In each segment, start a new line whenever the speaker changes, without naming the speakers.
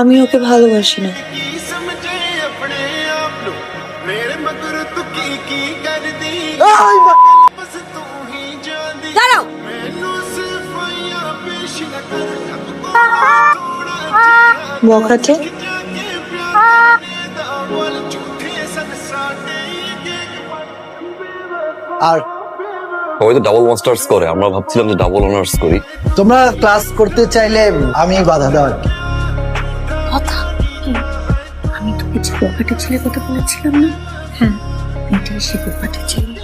আমি ওকে ভালোবাসি না।
দাঁড়াও,
বখাটে।
আর
সবাই তো ডাবল মাস্টার্স করে, আমরা ভাবছিলাম যে ডাবল অনার্স করি।
তোমরা ক্লাস করতে চাইলে আমি বাধা দেওয়ার কি?
কথা আমি তোকে যে বখাটে ছেলে কথা বলেছিলাম না, হ্যাঁ এটাই সে বখাটে ছেলে।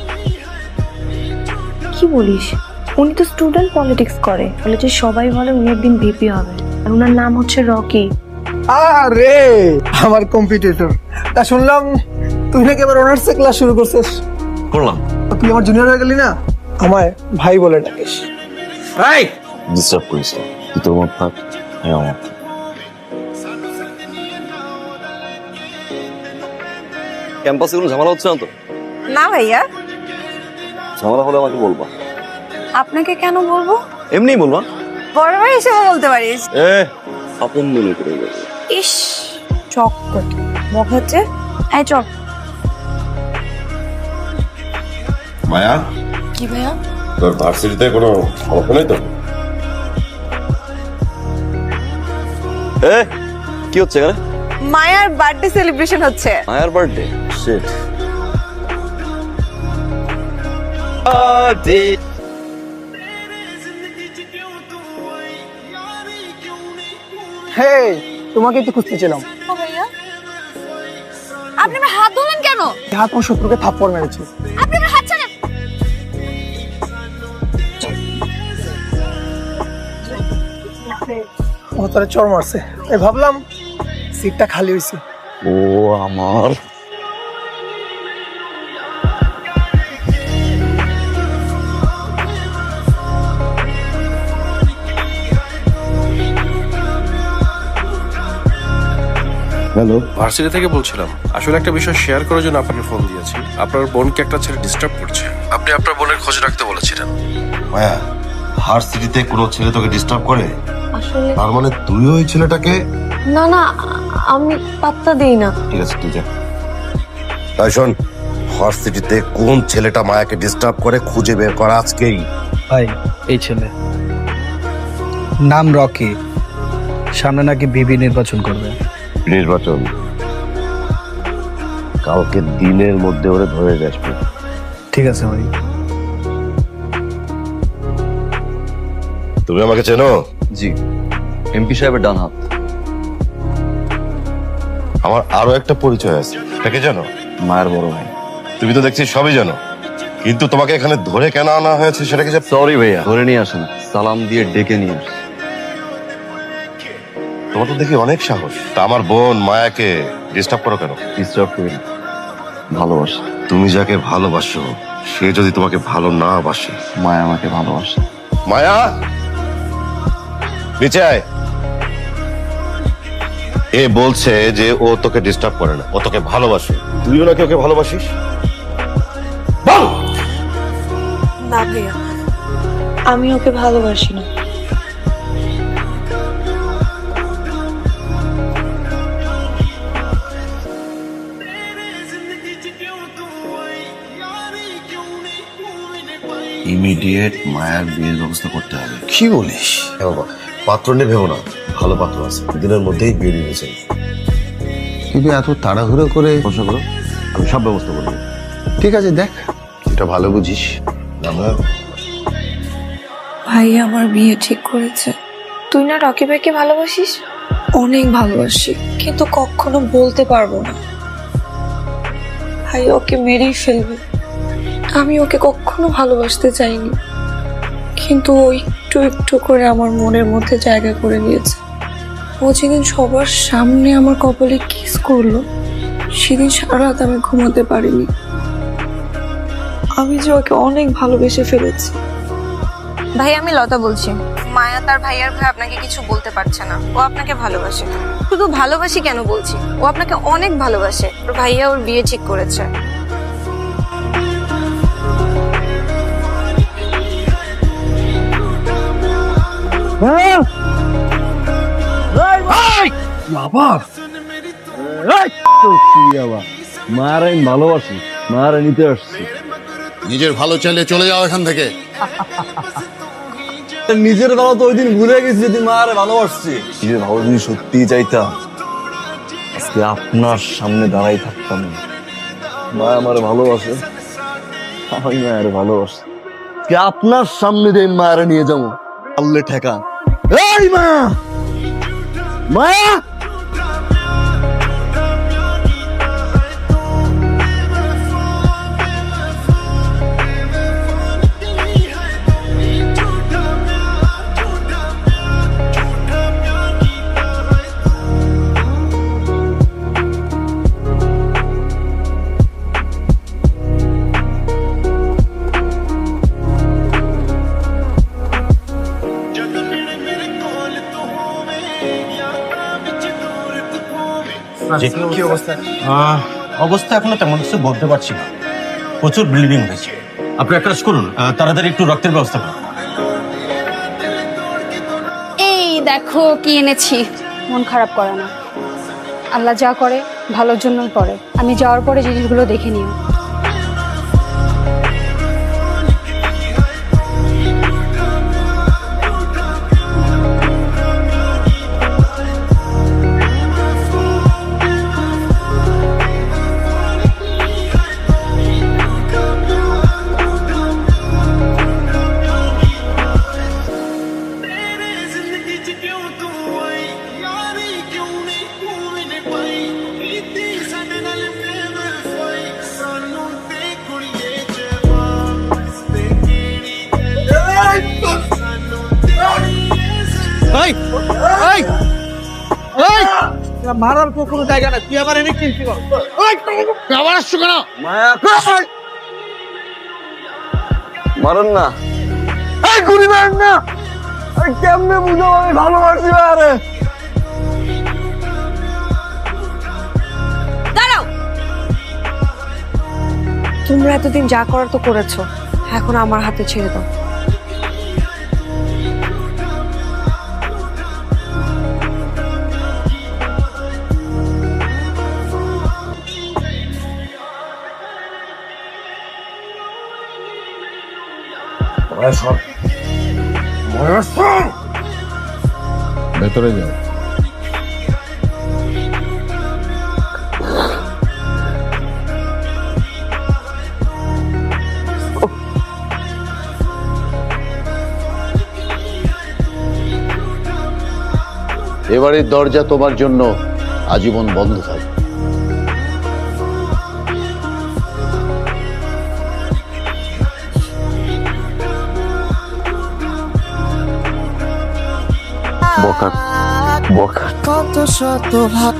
কি বলিস? উনি তো স্টুডেন্ট পলিটিক্স করে, কলেজে সবাই বলে উনি একদিন ভিপি হবে, আর ওনার নাম হচ্ছে রকি।
আরে আমার কম্পিটিটর। তা শুনলাম তুই নাকি এবার অনার্সে ক্লাস শুরু করছিস।
করলাম।
তুই আমার জুনিয়র হয়ে গেলি না, আমায় ভাই বলে ডাকিস।
এই ডিস্টার্ব করিস না, তুই তোর মত থাক, আমি আমার। ক্যাম্পাসে কোনো ঝামেলা হচ্ছে না তো?
না ভাইয়া,
ঝামেলা হলে আমাকে বলবা।
আপনাকে কেন বলবো?
এমনিই বলবা।
বড় ভাই হিসেবে বলতে পারিস।
আপন মনে করে বলবো।
ইস চকট বখাটে। এই চক।
মায়া,
কি ভাইয়া?
তোর ভার্সিটিতে কোনো সমস্যা নেই তো?
কি হচ্ছে এখানে?
মায়ার বার্থডে সেলিব্রেশন হচ্ছে।
মায়ার বার্থডে? শিট।
হে, তোমাকে তো খুঁজতেছিলাম।
ও ভাইয়া, আপনি আমার হাত ধরলেন কেন?
হাত আমার শত্রুকে থাপ্পড় মেরেছে।
আপনি আমার হাত ছাড়েন।
ও তারা চড় মারছে, তাই ভাবলাম সিটটা খালি হয়েছে।
ও আমার
হ্যালো,
ভার্সিটি থেকে বলছিলাম। আসলে একটা বিষয় শেয়ার করার জন্য আপনাকে ফোন দিয়েছি। আপনার বোনকে একটা ছেলে ডিস্টার্ব করছে, আপনি আপনার বোনের খোঁজ রাখতে বলেছিলেন।
মায়া, ভার্সিটিতে কোনো ছেলে তোকে ডিস্টার্ব করে?
আসলে
তার মানে তুইও ওই ছেলেটাকে?
না না, আমি পাত্তা দিই না।
ঠিক আছে, তুই যা। তাই শোন, ভার্সিটিতে কোন ছেলেটা মায়াকে ডিস্টার্ব করে খুঁজে বের করা আজকেই।
ভাই এই ছেলে নাম রকি, সামনে নাকি বিবি নির্বাচন করবে।
নির্বাচন? কালকে দিনের মধ্যে ওরে ধরে আসবে।
ঠিক আছে ভাই।
তুমি আমাকে চেনো?
জি, এমপি সাহেবের ডান হাত।
আমার আরো একটা পরিচয় আছে, তাকে জানো?
মায়ের বড় ভাই।
তুমি তো দেখছি সবই জানো, কিন্তু তোমাকে এখানে ধরে কেন আনা হয়েছে সেটা কি?
সরি ভাইয়া, ধরে নিয়ে আসেন, সালাম দিয়ে ডেকে নিয়ে আসেন।
তোমার তো দেখি অনেক সাহস। তা আমার বোন মায়াকে ডিস্টার্ব করো কেন?
ডিস্টার্ব করি না, ভালোবাসে।
তুমি যাকে ভালোবাসো সে যদি তোমাকে ভালো না বাসে।
মায়া আমাকে ভালোবাসে।
মায়া, নিচে আয়। এ বলছে যে ও তোকে ডিস্টার্ব করে না, ও তোকে ভালোবাসে। তুইও নাকি ওকে ভালোবাসিস? বল।
না ভাইয়া, আমি ওকে ভালোবাসি না।
ইমিডিয়েট মায়ার বিয়ের ব্যবস্থা করতে হবে। কি বলিস? হ্যাঁ বাবা, পাত্র নিয়ে ভেবো না, ভালো পাত্র আছে, দিনের মধ্যেই বিয়ে দিয়েছে। কিন্তু এত তাড়াহুড়ো করে
বসে করো, আমি সব ব্যবস্থা করবো।
ঠিক আছে, দেখ এটা ভালো বুঝিস।
ভাই আমার বিয়ে ঠিক করেছে। তুই না রকি ভাইকে ভালোবাসিস? অনেক ভালোবাসি, কিন্তু কখনো বলতে পারবো না। ভাই ওকে মেরেই ফেলবে। আমি ওকে কখনো ভালোবাসতে চাইনি, কিন্তু ও একটু একটু করে আমার মনের মধ্যে জায়গা করে নিয়েছে। ও যেদিন সবার সামনে আমার কপালে কিস করলো, সেদিন সারা রাত আমি ঘুমাতে পারিনি। আমি যে ওকে অনেক ভালোবেসে ফেলেছি।
ভাই আমি লতা বলছি। মায়া তার ভাইয়ার ভয়ে আপনাকে কিছু বলতে পারছে না। ও আপনাকে ভালোবাসে। শুধু ভালোবাসি কেন বলছি, ও আপনাকে অনেক ভালোবাসে। ওর ভাইয়া ওর বিয়ে ঠিক করেছে।
আবার মার আমি ভালোবাসি, মার নিতে আসছি।
নিজের ভালো চাইলে চলে যাও এখান থেকে।
নিজের ভালো তো ওই দিন ভুলে গেছি, যদি মারে ভালোবাসছি। নিজের ভালো যদি সত্যি চাইতাম আজকে আপনার সামনে দাঁড়াই থাকতাম না। মা আমার ভালোবাসে, আমি মায়ের ভালোবাসি। আজকে আপনার সামনে দিয়ে মায়ের নিয়ে যাবো আল্লে ঠেকা। এই মা, মায়া
কি অবস্থা? অবস্থা এখনো তেমন কিছু বলতে পারছি না, প্রচুর ব্লিডিং হয়েছে। আপনি একটা কাজ করুন, তাড়াতাড়ি একটু রক্তের ব্যবস্থা করুন।
এই দেখো কি এনেছি, মন খারাপ করে না। আল্লাহ যা করে ভালোর জন্যই করে। আমি যাওয়ার পরে জিনিসগুলো দেখে নিও।
মারার কোনো জায়গা না, তুই আবার এনে কি আবার আসছো কেন?
মায়া মারেন না, এই গুলি মারেন না। কেমনে বুঝাবো আমি ভালোবাসি আরে।
দাঁড়াও, তোমরা এতদিন যা করার তো করেছো, এখন আমার হাতে ছেড়ে দাও।
ভেতরে যাও। এবারের দরজা তোমার জন্য আজীবন বন্ধ থাকবে।
বকা বকা
কত শত ভাব